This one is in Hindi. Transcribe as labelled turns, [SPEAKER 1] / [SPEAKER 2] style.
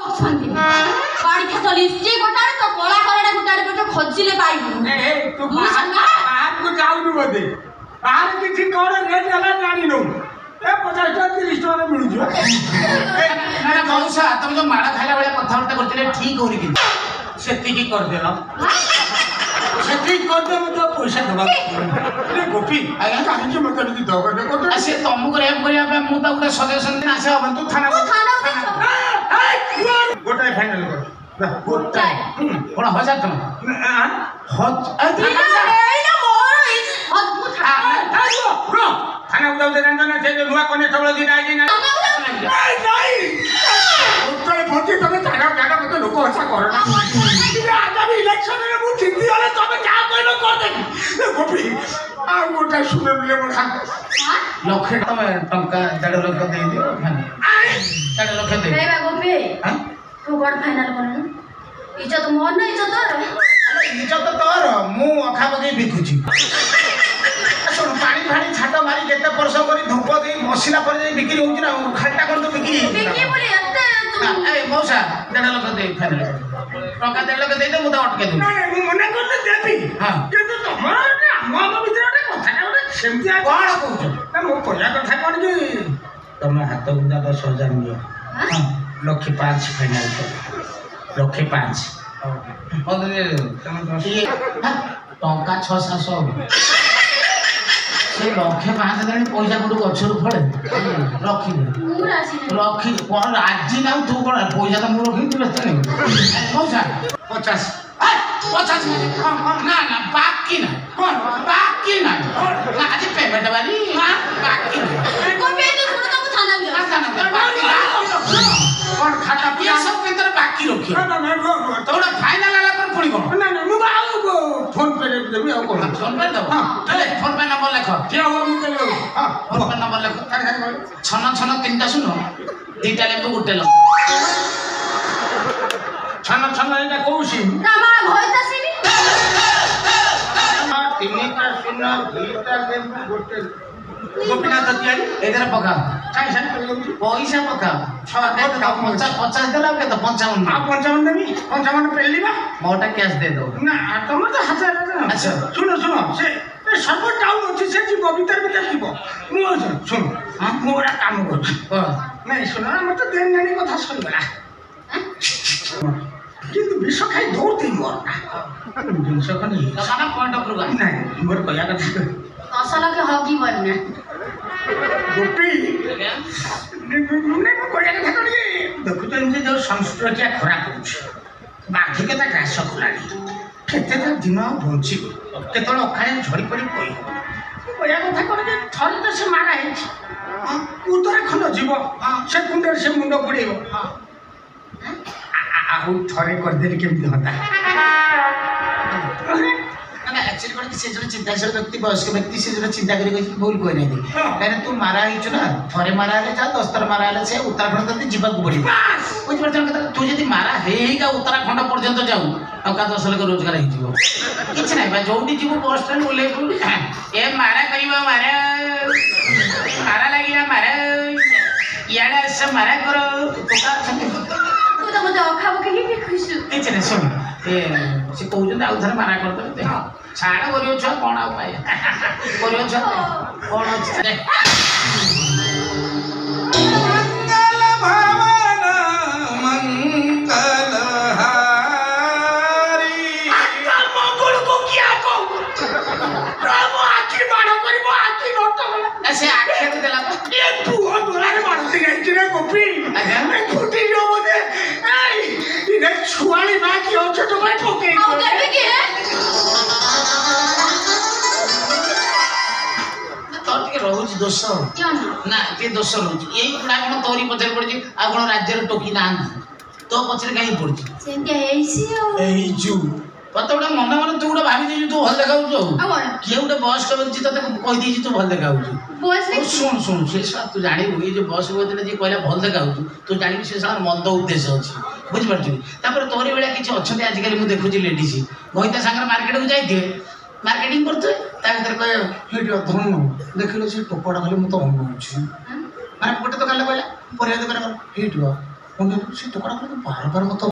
[SPEAKER 1] ଅଛନ୍ତି ବାଡ଼ି ଖେତଲି ସ୍ତ୍ରୀ ଗୋଟାରେ ତ କଳା କଳାଟା ଗୋଟାରେ ଗୋଟେ ଖୋଜିଲେ ପାଇବୁ
[SPEAKER 2] ତୁ ବାହାରକୁ ଯାଉନୁ ବୋଧେ ବାହାର କିଛି କଣ ରେଟ୍ ହେଲା ଜାଣିନୁ ଏ 50 ଟଙ୍କା 30 ଟଙ୍କାରେ ମିଳୁଯିବ
[SPEAKER 3] ମଉସା ତମେ ଯୋଉ ମାଡ଼ ଖାଇଲା ଭଳିଆ କଥାବାର୍ତ୍ତା କରୁଥିଲେ ଠିକ ହଉନି କିନ୍ତୁ ସେତିକି କରିଦେଲ ସେତିକି କରିଦେ ମତେ ପଇସା ଦେବା ଗୋପୀ ଆଜ୍ଞା କାହିଁକି ମତେ ଏମିତି ଦବ ସେ ତମକୁ ରେପ କରିବା ପାଇଁ ମୁଁ ତ ଗୋଟେ ସଜେସନ ଦେଇ ଆସେ ହବ ତୁ ଥାନା
[SPEAKER 2] ଗୋଟାଏ ଫାଇନାଲ କର
[SPEAKER 3] ଗୋଟାଏ କଣ 1000 ଟଙ୍କା
[SPEAKER 2] थाना उदाव जान ना से नुआ कनेस्टेबल दिन आइ ना नहीं उत्तर फंची तमे थाना जाना मते लोक आशा कर ना आगामी इलेक्शन रे मु जिंदी वाले तमे क्या कहलो कर दे गोपी आ गोटा सुने ले मोर हां
[SPEAKER 3] लक्ष टंका 1.5 लाख दे दियो 1.5 लाख दे
[SPEAKER 1] रे गोपी हां तू बड़ फाइनल करनु इज्जत मोर ना इज्जत तोर
[SPEAKER 3] अरे इज्जत तोर मु अखा बगे बिकुची पानी फाणी छाट मारी केते वर्ष करी धूप दे मसला पर जे बिक्री होउची ना खाटा कर तो बिक्री
[SPEAKER 1] बिक्री बोली एते
[SPEAKER 3] ए मौसा 1.5 लाख दे फाइनल टंका 1.5 लाख दे दे मु अटके दू
[SPEAKER 2] नहीं मु मना करले देबी हां किंतु तमर हम भीतर ଗୋଟେ କଥା ଗୋଟେ ସେମିତି
[SPEAKER 3] कोन कहू
[SPEAKER 2] ना मो कोया କଥା कोन कि
[SPEAKER 3] तमे हाथ गुंजा 10,000 नियो हां लक्ष 5 फाइनल कर लक्ष 5 ये टंका 6-700 से लक्ष 5 देनी पैसा कोटू गछरु फळे रखी रखी कोन राजी ना तू कोन पैसा तो मु रखी तू व्यस्त नहीं मौसा 50 ना ना बाकी ना कोन बाकी ना आज पेमेंट वाली बाकी
[SPEAKER 1] कोई भी तो सुनो तो थाना भी
[SPEAKER 3] कोन खाता पिया सब के अंदर बाकी रखी
[SPEAKER 2] ना ना
[SPEAKER 3] तोड़ा फाइनल वाला पर पुणी कोन
[SPEAKER 2] ना ना मु फोन पे देबी आ कोन
[SPEAKER 3] फोन पे दो चले फोन पे नंबर लिखो
[SPEAKER 2] क्या हो मु केलो हां
[SPEAKER 3] फोन पे नंबर लिखो छन छन तीनटा सुनो दीटा लेबू गुटे लो
[SPEAKER 2] छन छन एटा कोउसी
[SPEAKER 1] रामा भयता सिनी
[SPEAKER 2] तीनटा सुनो दीटा लेबू गुटे गोपीनाथ तियारी
[SPEAKER 3] एदर पका
[SPEAKER 2] काई सन
[SPEAKER 3] पैसा पका 50 देला के तो 55
[SPEAKER 2] आ 55 देबी 55 पेलीबा
[SPEAKER 3] मोटा कैश दे दो
[SPEAKER 2] ना तुम तो हजार
[SPEAKER 3] अच्छा
[SPEAKER 2] सुनो सुनो से सब टाउन अच्छी से जीव भीतर भीतर जीव मु सुन मोरा काम कर नहीं सुनो मत देन नानी कथा सरीगला কিন্তু বিষ খাই দৌড়তে মোর না জিনিস কোন
[SPEAKER 3] তোমার পয়েন্ট অফ রুগা
[SPEAKER 2] নাই মোর কয়া কথা
[SPEAKER 1] আসলে কি হগি বলনা
[SPEAKER 2] গোপী নে মো কয়া কথা করি দেখু তো এমনি যে সংস্কৃতি খরা করছে বাধ্যকতা গ্রাস খোলানি কেতে তা দিন বঞ্চি কেতল অখানে ঝড়ি পড়ি কই কয়া কথা করি যে থরে তো সে মারা হইছে উত্তরাখণ্ড জীব সে কুণ্ডের সে মুন্ড পড়িব आउ थरे कर दे केमती होता
[SPEAKER 3] ना एक्चुअली कोन से जो चिंताशील व्यक्ति वयस्क व्यक्ति से जो चिंता करी कोई भूल कोई नहीं कारण तू मारा हिचु ना थरे मारा ले जा 10 थर मारा ले से उत्तराखंड तक जीवा को पड़ी बुझ परछ तू जदी मारा हेगा उत्तराखंड पर्यंत जाऊ टका 10 लाख रोजगार हि जीवो किछ नाही बा जोडी जीवो बस स्टैंड बोले ए मारा करिबा मारा लागिला मारा याडा से मारा करो टका
[SPEAKER 1] तो मते अखाबो के ही खुशी
[SPEAKER 3] किछ नहीं सुन ए से कहउजन आउ धर मारा कर दे छाड़ करियो छ कोन आ पाए करियो छ कोन छ मंगल भवन मंगल हारी
[SPEAKER 2] मंगल को क्या को प्रभु आखी मारो करिबो आखी नोट
[SPEAKER 3] ऐसे आखे देला
[SPEAKER 2] ये तू दोलारे मारो से गई रे गोपी मैं फुटी जो बोले ए इने छुआली ना की हो छोटो भाई ठोके
[SPEAKER 1] आउ देबे की है
[SPEAKER 3] तो टिके रहउची दोष ना के दोष रहउची एई पुडा कोन तोरी पछर पड़जी आ कोन राज्य रे टोकी ना तो पछर काई पड़जी
[SPEAKER 1] सेंते हेसी
[SPEAKER 3] एई जू पता उडा मन मन तू उडा भाबी देजू तू भल देखाउ जो के उडा बॉस के व्यक्ति तते कहि देजी तू भल देखाउ जो
[SPEAKER 1] बॉस ने
[SPEAKER 3] सुन सुन से सब तू जानी हो ये जो बॉस को देले जे कहला भल देखाउ तू जानी से सार मंद उद्देश्य अछि बुझ परछु तापर तोरी बेला किछ अछते आज काली मु देखुची लेडीज गोइता संगर मार्केट को जाई थे मार्केटिंग करते ता भीतर कहे हेटी धन देखिलो से टोपड़ा खाली मु तो अनु अछि माने गोटे दुकान ले कहला परिया दुकान हेटी ସେ ଟୋକାଟା ବାର ବାର ମତେ